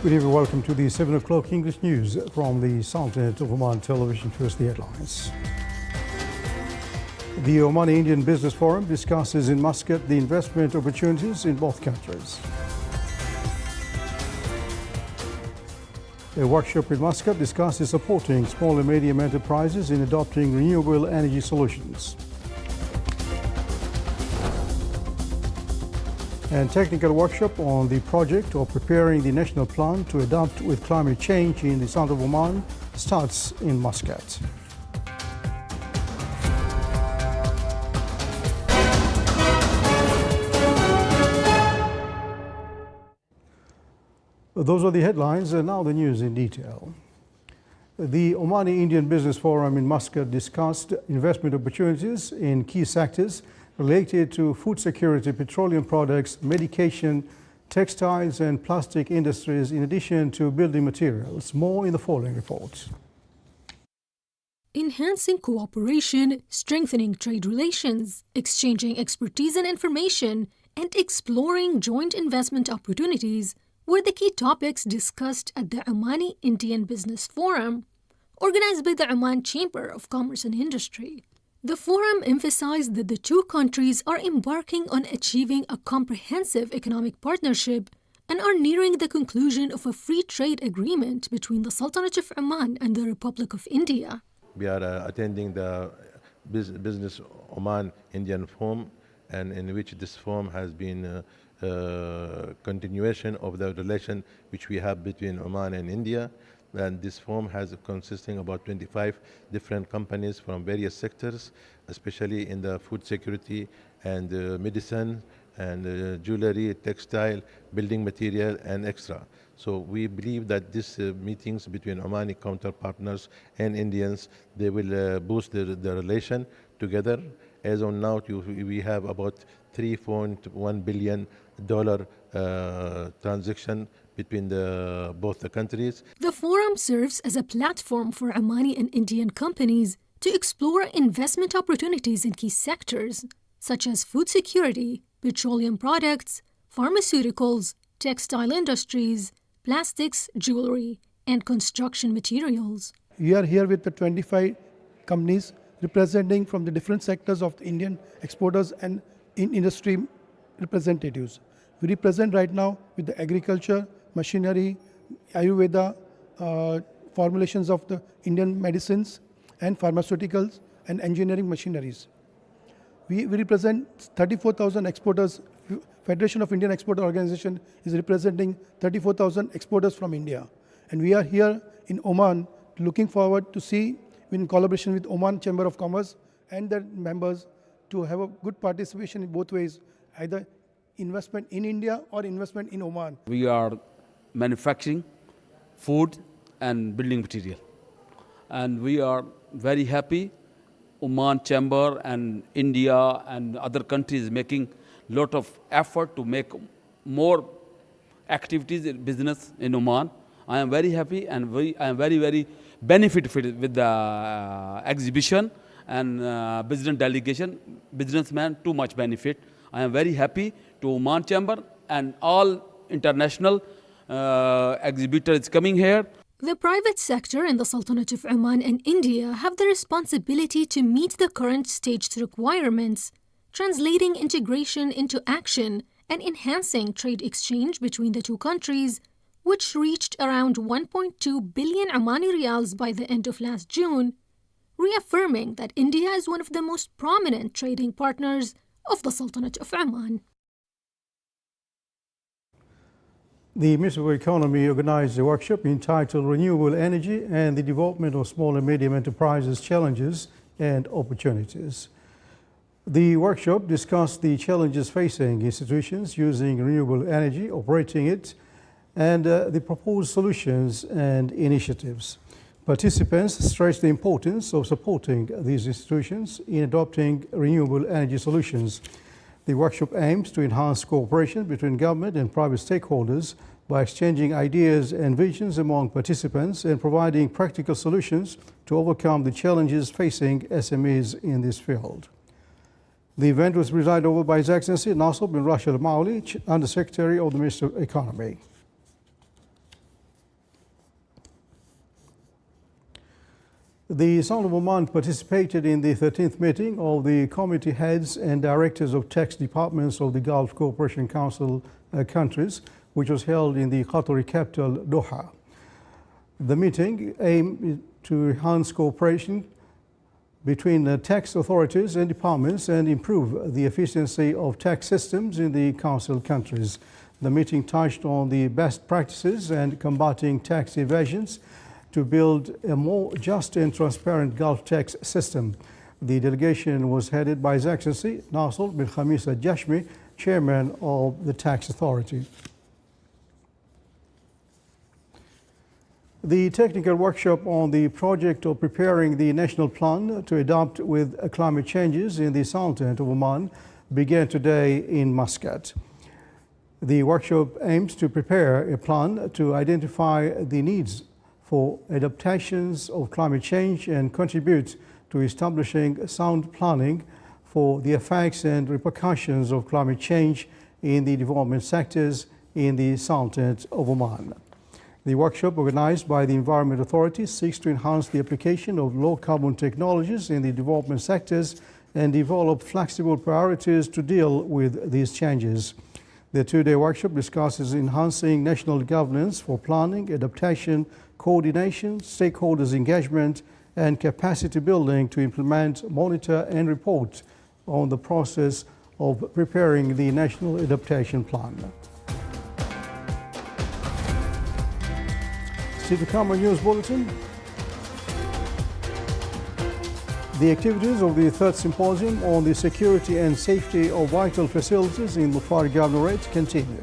Good evening, welcome to the 7 o'clock English news from the Sultanate of Oman television. First, the headlines. The Omani-Indian Business Forum discusses in Muscat the investment opportunities in both countries. A workshop in Muscat discusses supporting small and medium enterprises in adopting renewable energy solutions. And technical workshop on the project of preparing the national plan to adapt with climate change in the Sultanate of Oman starts in Muscat. Those are the headlines, and now the news in detail. The Omani-Indian Business Forum in Muscat discussed investment opportunities in key sectors related to food security, petroleum products, medication, textiles and plastic industries, in addition to building materials. More in the following report. Enhancing cooperation, strengthening trade relations, exchanging expertise and information, and exploring joint investment opportunities were the key topics discussed at the Omani-Indian Business Forum, organized by the Oman Chamber of Commerce and Industry. The forum emphasized that the two countries are embarking on achieving a comprehensive economic partnership and are nearing the conclusion of a free trade agreement between the Sultanate of Oman and the Republic of India. We are attending the Business Oman-Indian Forum, and in which this forum has been continuation of the relation which we have between Oman and India. And this forum has consisting about 25 different companies from various sectors, especially in the food security and medicine and jewelry, textile, building material and extra. So we believe that these meetings between Omani counterpartners and Indians, they will boost the relation together. As on now, we have about $3.1 billion transaction between both the countries. The forum serves as a platform for Omani and Indian companies to explore investment opportunities in key sectors, such as food security, petroleum products, pharmaceuticals, textile industries, plastics, jewelry, and construction materials. We are here with the 25 companies representing from the different sectors of the Indian exporters and industry representatives. We represent right now with the agriculture, machinery, Ayurveda, formulations of the Indian medicines and pharmaceuticals and engineering machineries. We represent 34,000 exporters. Federation of Indian Exporter Organization is representing 34,000 exporters from India. And we are here in Oman looking forward to see, in collaboration with Oman Chamber of Commerce and their members, to have a good participation in both ways, either investment in India or investment in Oman. We are manufacturing food and building material, and we are very happy. Oman Chamber and India and other countries making lot of effort to make more activities in business in Oman. I am very happy, and I am very benefited with the exhibition and business delegation, businessman too much benefit. I am very happy to Oman Chamber and all international exhibitors coming here. The private sector in the Sultanate of Oman and India have the responsibility to meet the current staged requirements, translating integration into action and enhancing trade exchange between the two countries, which reached around 1.2 billion Omani riyals by the end of last June, reaffirming that India is one of the most prominent trading partners of the Sultanate of Oman. The Ministry of Economy organized a workshop entitled Renewable Energy and the Development of Small and Medium Enterprises, Challenges and Opportunities. The workshop discussed the challenges facing institutions using renewable energy, operating it, and the proposed solutions and initiatives. Participants stressed the importance of supporting these institutions in adopting renewable energy solutions. The workshop aims to enhance cooperation between government and private stakeholders by exchanging ideas and visions among participants and providing practical solutions to overcome the challenges facing SMEs in this field. The event was presided over by His Excellency Nasser bin Rashid Al Mauli, Under Secretary of the Ministry of Economy. The Sultan of Oman participated in the 13th meeting of the committee heads and directors of tax departments of the Gulf Cooperation Council countries, which was held in the Qatari capital, Doha. The meeting aimed to enhance cooperation between tax authorities and departments and improve the efficiency of tax systems in the Council countries. The meeting touched on the best practices and combating tax evasions to build a more just and transparent Gulf tax system. The delegation was headed by His Excellency Nasser bin Khamis al-Jashmi, Chairman of the Tax Authority. The technical workshop on the project of preparing the national plan to adapt with climate changes in the Sultanate of Oman began today in Muscat. The workshop aims to prepare a plan to identify the needs for adaptations of climate change and contribute to establishing sound planning for the effects and repercussions of climate change in the development sectors in the Sultanate of Oman. The workshop, organized by the Environment Authority, seeks to enhance the application of low-carbon technologies in the development sectors and develop flexible priorities to deal with these changes. The two-day workshop discusses enhancing national governance for planning, adaptation, coordination, stakeholders' engagement, and capacity building to implement, monitor, and report on the process of preparing the National Adaptation Plan. City Camera News Bulletin. The activities of the third symposium on the security and safety of vital facilities in Mufar Governorate continue.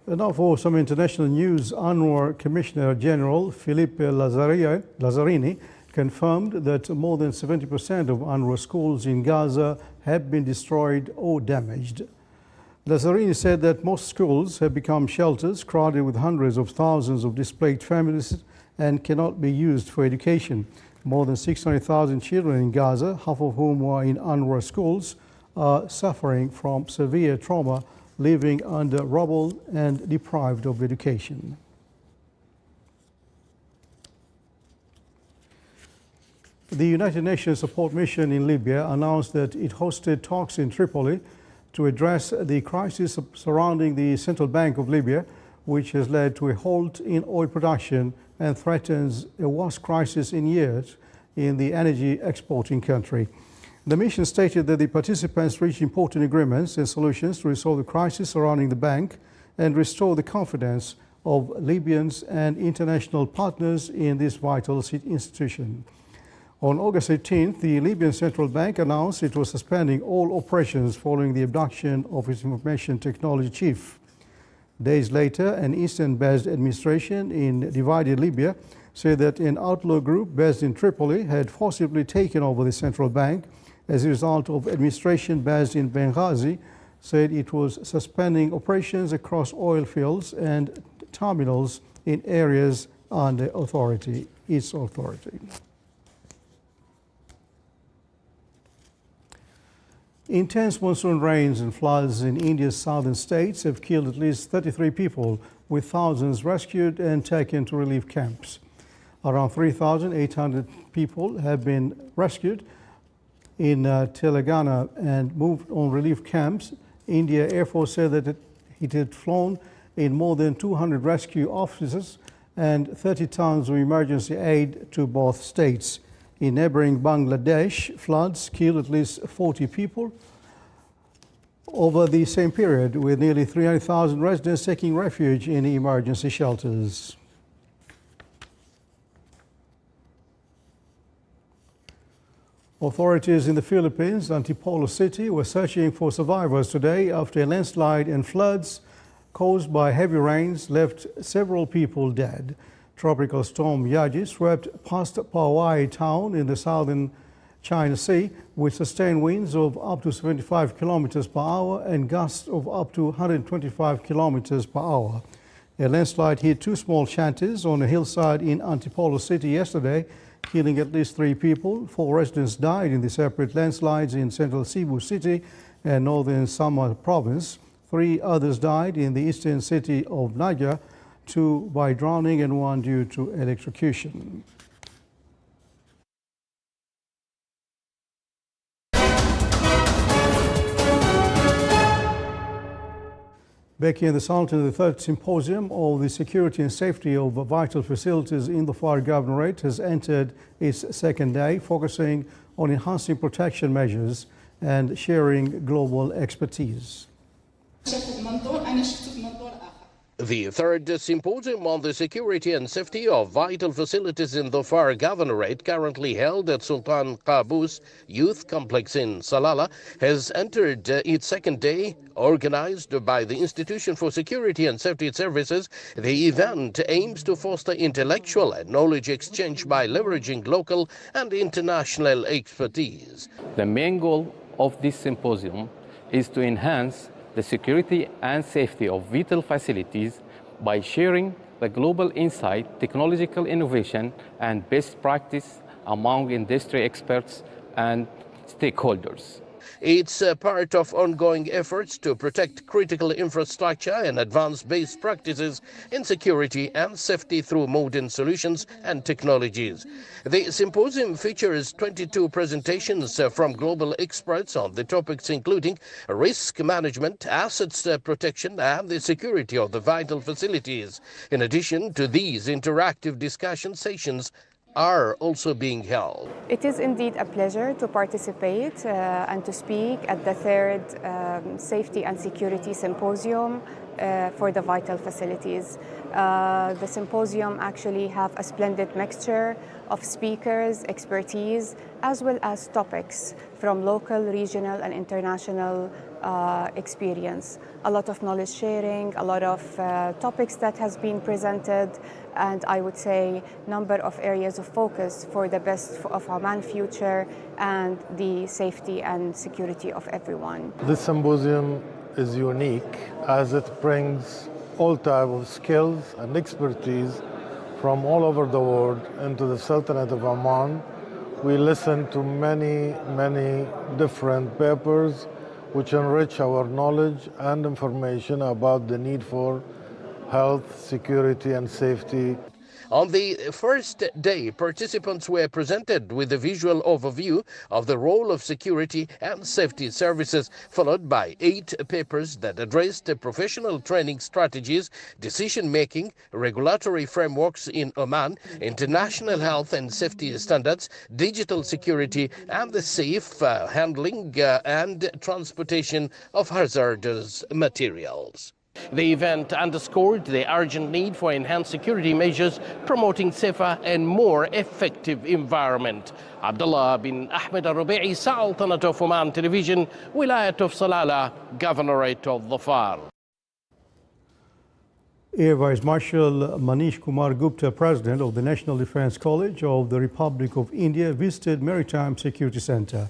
And now for some international news. UNRWA Commissioner General Philippe Lazzarini confirmed that more than 70% of UNRWA schools in Gaza have been destroyed or damaged. Lazzarini said that most schools have become shelters crowded with hundreds of thousands of displaced families and cannot be used for education. More than 600,000 children in Gaza, half of whom are in UNRWA schools, are suffering from severe trauma, living under rubble and deprived of education. The United Nations Support Mission in Libya announced that it hosted talks in Tripoli to address the crisis surrounding the Central Bank of Libya, which has led to a halt in oil production and threatens a worst crisis in years in the energy exporting country. The mission stated that the participants reached important agreements and solutions to resolve the crisis surrounding the bank and restore the confidence of Libyans and international partners in this vital institution. On August 18th, the Libyan Central Bank announced it was suspending all operations following the abduction of its information technology chief. Days later, an Eastern-based administration in divided Libya said that an outlaw group based in Tripoli had forcibly taken over the central bank. As a result of administration based in Benghazi, said it was suspending operations across oil fields and terminals in areas under its authority. Intense monsoon rains and floods in India's southern states have killed at least 33 people, with thousands rescued and taken to relief camps. Around 3,800 people have been rescued in Telangana and moved on relief camps. India Air Force said that it had flown in more than 200 rescue officers and 30 tons of emergency aid to both states. In neighboring Bangladesh, floods killed at least 40 people over the same period, with nearly 300,000 residents taking refuge in emergency shelters. Authorities in the Philippines, Antipolo City, were searching for survivors today after a landslide and floods caused by heavy rains left several people dead. Tropical storm Yaji swept past Powai town in the southern China Sea with sustained winds of up to 75 kilometers per hour and gusts of up to 125 kilometers per hour. A landslide hit two small shanties on a hillside in Antipolo City yesterday, killing at least 3 people. 4 residents died in the separate landslides in central Cebu City and northern Samar province. 3 others died in the eastern city of Naga, 2 by drowning and 1 due to electrocution. Back in the Sultan, the 3rd Symposium of the Security and Safety of Vital Facilities in the Far Governorate has entered its 2nd day, focusing on enhancing protection measures and sharing global expertise. The 3rd Symposium on the Security and Safety of Vital Facilities in the Far Governorate, currently held at Sultan Qaboos Youth Complex in Salalah, has entered its 2nd day. Organized by the Institution for Security and Safety Services, the event aims to foster intellectual and knowledge exchange by leveraging local and international expertise. The main goal of this symposium is to enhance the security and safety of vital facilities by sharing the global insight, technological innovation, and best practice among industry experts and stakeholders. It's part of ongoing efforts to protect critical infrastructure and advance best practices in security and safety through modern solutions and technologies. The symposium features 22 presentations from global experts on the topics including risk management, assets protection, and the security of the vital facilities. In addition to these, interactive discussion sessions are also being held. It is indeed a pleasure to participate and to speak at the 3rd Safety and Security Symposium for the vital facilities. The symposium actually have a splendid mixture of speakers, expertise, as well as topics from local, regional, and international experience. A lot of knowledge sharing, a lot of topics that has been presented, and I would say number of areas of focus for the best of Oman future and the safety and security of everyone. This symposium is unique as it brings all types of skills and expertise from all over the world into the Sultanate of Oman. We listen to many different papers which enrich our knowledge and information about the need for health, security, and safety. On the first day, participants were presented with a visual overview of the role of security and safety services, followed by 8 papers that addressed professional training strategies, decision-making, regulatory frameworks in Oman, international health and safety standards, digital security, and the safe handling and transportation of hazardous materials. The event underscored the urgent need for enhanced security measures, promoting safer and more effective environment. Abdullah bin Ahmed al-Rubi'i, Sultanate of Oman Television, Wilayat of Salalah, Governorate of the Far. Air Vice Marshal Manish Kumar Gupta, President of the National Defence College of the Republic of India, visited Maritime Security Centre.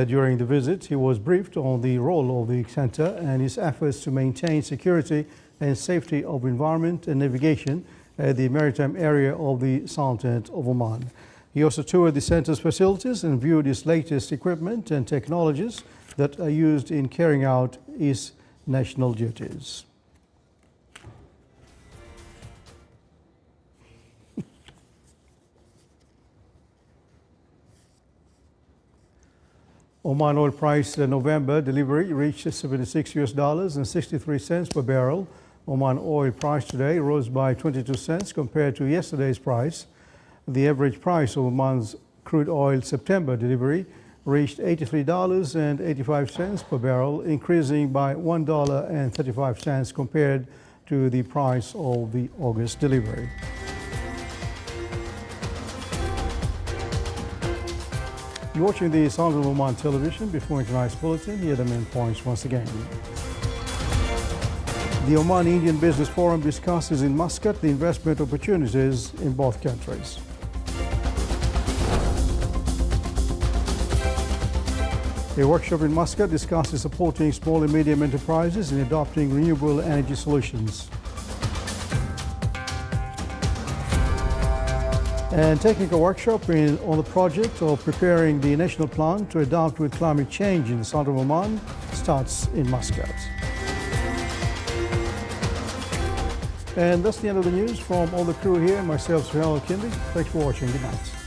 During the visit, he was briefed on the role of the centre and its efforts to maintain security and safety of environment and navigation at the maritime area of the Sultanate of Oman. He also toured the centre's facilities and viewed its latest equipment and technologies that are used in carrying out its national duties. Oman oil price November delivery reached $76 and 63 cents per barrel. Oman oil price today rose by 22 cents compared to yesterday's price. The average price of Oman's crude oil September delivery reached $83.85 per barrel, increasing by $1.35 compared to the price of the August delivery. You're watching the Sultan of Oman television. Before tonight's bulletin, here are the main points once again. The Omani-Indian Business Forum discusses in Muscat the investment opportunities in both countries. A workshop in Muscat discusses supporting small and medium enterprises in adopting renewable energy solutions. And technical workshop on the project of preparing the national plan to adapt with climate change in the south of Oman starts in Muscat. And that's the end of the news from all the crew here, myself, Suhail Al-Kindi. Thanks for watching. Good night.